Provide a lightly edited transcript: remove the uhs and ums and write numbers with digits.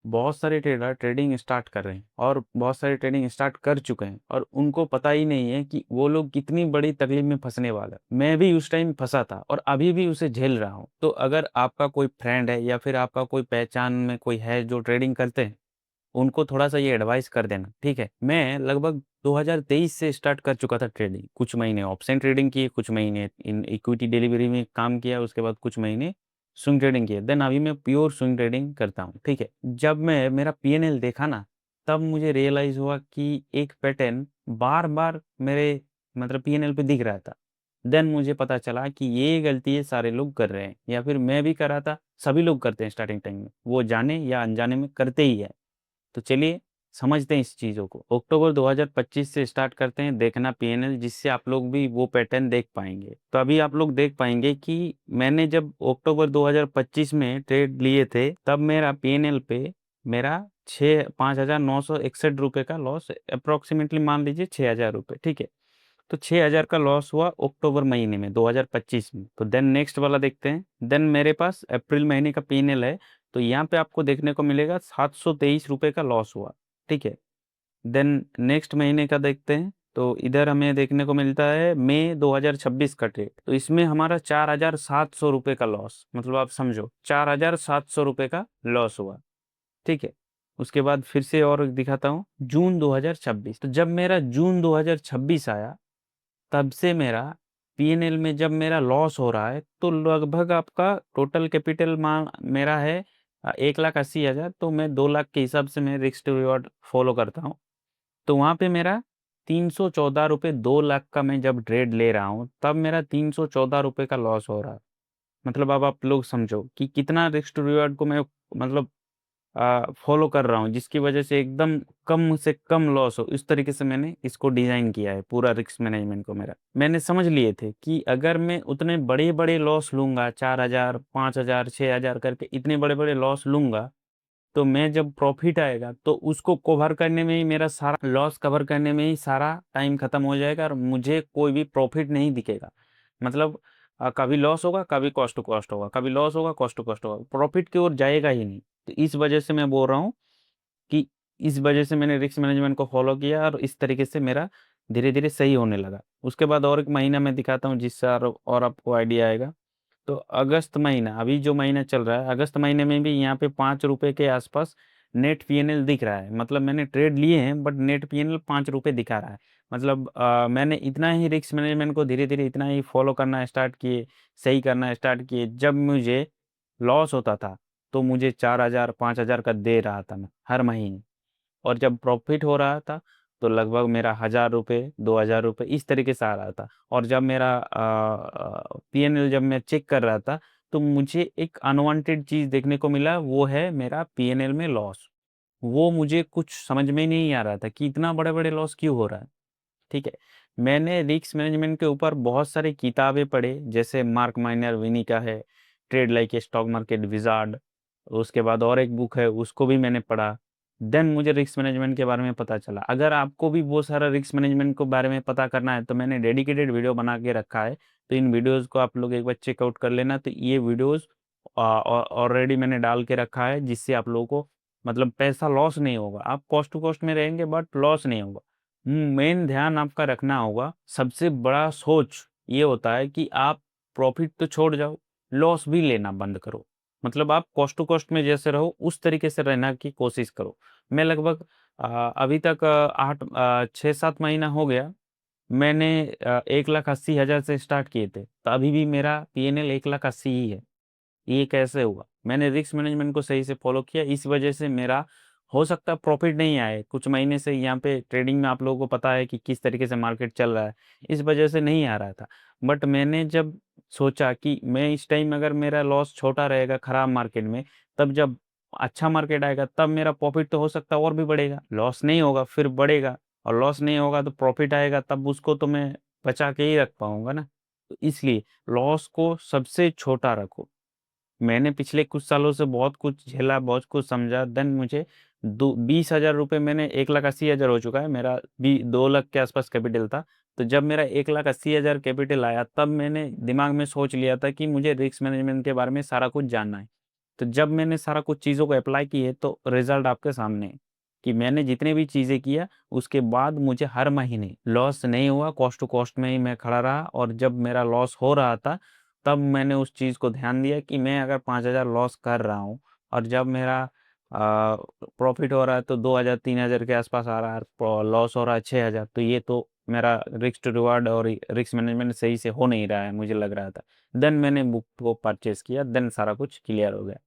बहुत सारे trader trading start कर रहे हैं और बहुत सारे ट्रेडिंग स्टार्ट कर चुके हैं और उनको पता ही नहीं है कि वो लोग कितनी बड़ी तकलीफ में फंसने वाला है। मैं भी उस टाइम फंसा था और अभी भी उसे झेल रहा हूँ। तो अगर आपका कोई फ्रेंड है या फिर आपका कोई पहचान में कोई है जो ट्रेडिंग करते हैं, उनको थोड़ा सा ये एडवाइस कर देना, ठीक है। मैं लगभग 2023 से स्टार्ट कर चुका था ट्रेडिंग। कुछ महीने ऑप्शन ट्रेडिंग किए, कुछ महीने इन इक्विटी डिलीवरी में काम किया, उसके बाद कुछ महीने स्विंग ट्रेडिंग किया। देन अभी मैं प्योर स्विंग ट्रेडिंग करता हूँ, ठीक है। जब मैं मेरा पीएनएल देखा ना, तब मुझे रियलाइज हुआ कि एक पैटर्न बार बार मेरे मतलब पीएनएल पे दिख रहा था। देन मुझे पता चला कि ये गलती है सारे लोग कर रहे हैं, या फिर मैं भी कर रहा था। सभी लोग करते हैं स्टार्टिंग टाइम में, वो जाने या अनजाने में करते ही है। तो चलिए समझते हैं इस चीज़ों को। अक्टूबर 2025 से स्टार्ट करते हैं देखना पीएनएल, जिससे आप लोग भी वो पैटर्न देख पाएंगे। तो अभी आप लोग देख पाएंगे कि मैंने जब अक्टूबर 2025 में ट्रेड लिए थे, तब मेरा पीएनएल पे मेरा 5,961 रुपये का लॉस, अप्रोक्सीमेटली मान लीजिए 6,000 रुपये, ठीक है। तो 6,000 का लॉस हुआ अक्टूबर महीने में 2025 में। तो देन नेक्स्ट वाला देखते हैं। देन मेरे पास अप्रैल महीने का पीएनएल है। तो यहाँ पे आपको देखने को मिलेगा 723 रुपये का लॉस हुआ, ठीक है। देन नेक्स्ट महीने का देखते हैं। तो इधर हमें देखने को मिलता है मई 2026 का ट्रेड। तो इसमें हमारा 4,700 रुपये का लॉस, मतलब आप समझो 4,700 रुपये का लॉस हुआ, ठीक है। उसके बाद फिर से और दिखाता हूँ जून 2026। तो जब मेरा जून 2026 आया, तब से मेरा पीएनएल में जब मेरा लॉस हो रहा है, तो लगभग आपका टोटल कैपिटल मान मेरा है 1,80,000। तो मैं 2 लाख के हिसाब से मैं रिस्क टू रिवॉर्ड फॉलो करता हूँ। तो वहाँ पे मेरा 314 रुपये, 2 लाख का मैं जब ट्रेड ले रहा हूँ, तब मेरा 314 रुपये का लॉस हो रहा है। मतलब अब आप लोग समझो कि कितना रिस्क टू रिवॉर्ड को मैं मतलब फॉलो कर रहा हूँ, जिसकी वजह से एकदम कम से कम लॉस हो। इस तरीके से मैंने इसको डिज़ाइन किया है पूरा रिस्क मैनेजमेंट को। मेरा मैंने समझ लिए थे कि अगर मैं उतने बड़े बड़े लॉस लूँगा, 4,000 5,000 6,000 करके इतने बड़े बड़े लॉस लूँगा, तो मैं जब प्रॉफिट आएगा तो उसको कवर करने में ही, मेरा सारा लॉस कवर करने में ही सारा टाइम खत्म हो जाएगा और मुझे कोई भी प्रॉफिट नहीं दिखेगा। मतलब कभी लॉस होगा, कभी कॉस्ट टू कॉस्ट होगा, कभी लॉस होगा, कॉस्ट टू कॉस्ट होगा, प्रॉफिट की ओर जाएगा ही नहीं। तो इस वजह से मैं बोल रहा हूँ कि इस वजह से मैंने रिस्क मैनेजमेंट को फॉलो किया और इस तरीके से मेरा धीरे धीरे सही होने लगा। उसके बाद और एक महीना मैं दिखाता हूँ, जिससे और आपको आइडिया आएगा। तो अगस्त महीना, अभी जो महीना चल रहा है, अगस्त महीने में भी यहाँ पे 5 रुपये के आसपास नेट पीएनएल दिख रहा है। मतलब मैंने ट्रेड लिए हैं बट नेट पीएनएल 5 रुपये दिखा रहा है। मतलब मैंने इतना ही रिस्क मैनेजमेंट को धीरे धीरे इतना ही फॉलो करना स्टार्ट किए, सही करना स्टार्ट किए। जब मुझे लॉस होता था तो मुझे 4,000 5,000 का दे रहा था मैं हर महीने, और जब प्रॉफिट हो रहा था तो लगभग मेरा 1,000 रुपये 2,000 रुपये इस तरीके से आ रहा था। और जब मेरा पीएनएल जब मैं चेक कर रहा था, तो मुझे एक अनवांटेड चीज़ देखने को मिला, वो है मेरा पीएनएल में लॉस। वो मुझे कुछ समझ में ही नहीं आ रहा था कि इतना बड़े बड़े लॉस क्यों हो रहा है, ठीक है। मैंने रिस्क मैनेजमेंट के ऊपर बहुत सारी किताबें पढ़े, जैसे मार्क माइनर विनी का है trade like a stock market wizard. उसके बाद और एक बुक है, उसको भी मैंने पढ़ा। देन मुझे रिस्क मैनेजमेंट के बारे में पता चला। अगर आपको भी वो सारा रिस्क मैनेजमेंट के बारे में पता करना है, तो मैंने डेडिकेटेड वीडियो बना के रखा है। तो इन वीडियोज़ को आप लोग एक बार चेकआउट कर लेना। तो ये वीडियोज़ ऑलरेडी मैंने डाल के रखा है, जिससे आप लोगों को मतलब पैसा लॉस नहीं होगा। आप कॉस्ट टू कॉस्ट में रहेंगे बट लॉस नहीं होगा। मेन ध्यान आपका रखना होगा, सबसे बड़ा सोच ये होता है कि आप प्रॉफिट तो छोड़ जाओ, लॉस भी लेना बंद करो। मतलब आप कॉस्ट टू कॉस्ट में जैसे रहो उस तरीके से रहना की कोशिश करो। मैं लगभग अभी तक 6-7 महीना हो गया। मैंने 1,80,000 से स्टार्ट किए थे, तो अभी भी मेरा पीएनएल 1,80,000 ही है। ये कैसे हुआ? मैंने रिस्क मैनेजमेंट को सही से फॉलो किया, इस वजह से मेरा हो सकता है प्रॉफिट नहीं आए कुछ महीने से। यहाँ पे ट्रेडिंग में आप लोगों को पता है कि किस तरीके से मार्केट चल रहा है, इस वजह से नहीं आ रहा था। बट मैंने जब सोचा कि मैं इस टाइम अगर मेरा लॉस छोटा रहेगा खराब मार्केट में, तब जब अच्छा मार्केट आएगा तब मेरा प्रॉफिट तो हो सकता है और भी बढ़ेगा। लॉस नहीं होगा फिर बढ़ेगा, और लॉस नहीं होगा तो प्रॉफिट आएगा, तब उसको तो मैं बचा के ही रख पाऊंगा ना। तो इसलिए लॉस को सबसे छोटा रखो। मैंने पिछले कुछ सालों से बहुत कुछ झेला, बहुत कुछ समझा। देन मुझे 20,000 रुपये, मैंने 1,80,000 हो चुका है मेरा, 2 लाख के आसपास कैपिटल था। तो जब मेरा 1,80,000 कैपिटल आया, तब मैंने दिमाग में सोच लिया था कि मुझे रिस्क मैनेजमेंट के बारे में सारा कुछ जानना है। तो जब मैंने सारा कुछ चीज़ों को अप्लाई किए तो रिजल्ट आपके सामने है कि मैंने जितने भी चीज़ें किया उसके बाद मुझे हर महीने लॉस नहीं हुआ, कॉस्ट टू कॉस्ट में ही मैं खड़ा रहा। और जब मेरा लॉस हो रहा था तब मैंने उस चीज़ को ध्यान दिया कि मैं अगर 5,000 लॉस कर रहा हूँ और जब मेरा प्रॉफिट हो रहा है तो 2,000 3,000 के आसपास आ रहा है, लॉस हो रहा है 6,000, तो ये तो मेरा रिस्क टू रिवार्ड और रिस्क मैनेजमेंट सही से हो नहीं रहा है मुझे लग रहा था। देन मैंने बुक को परचेज किया, देन सारा कुछ क्लियर हो गया।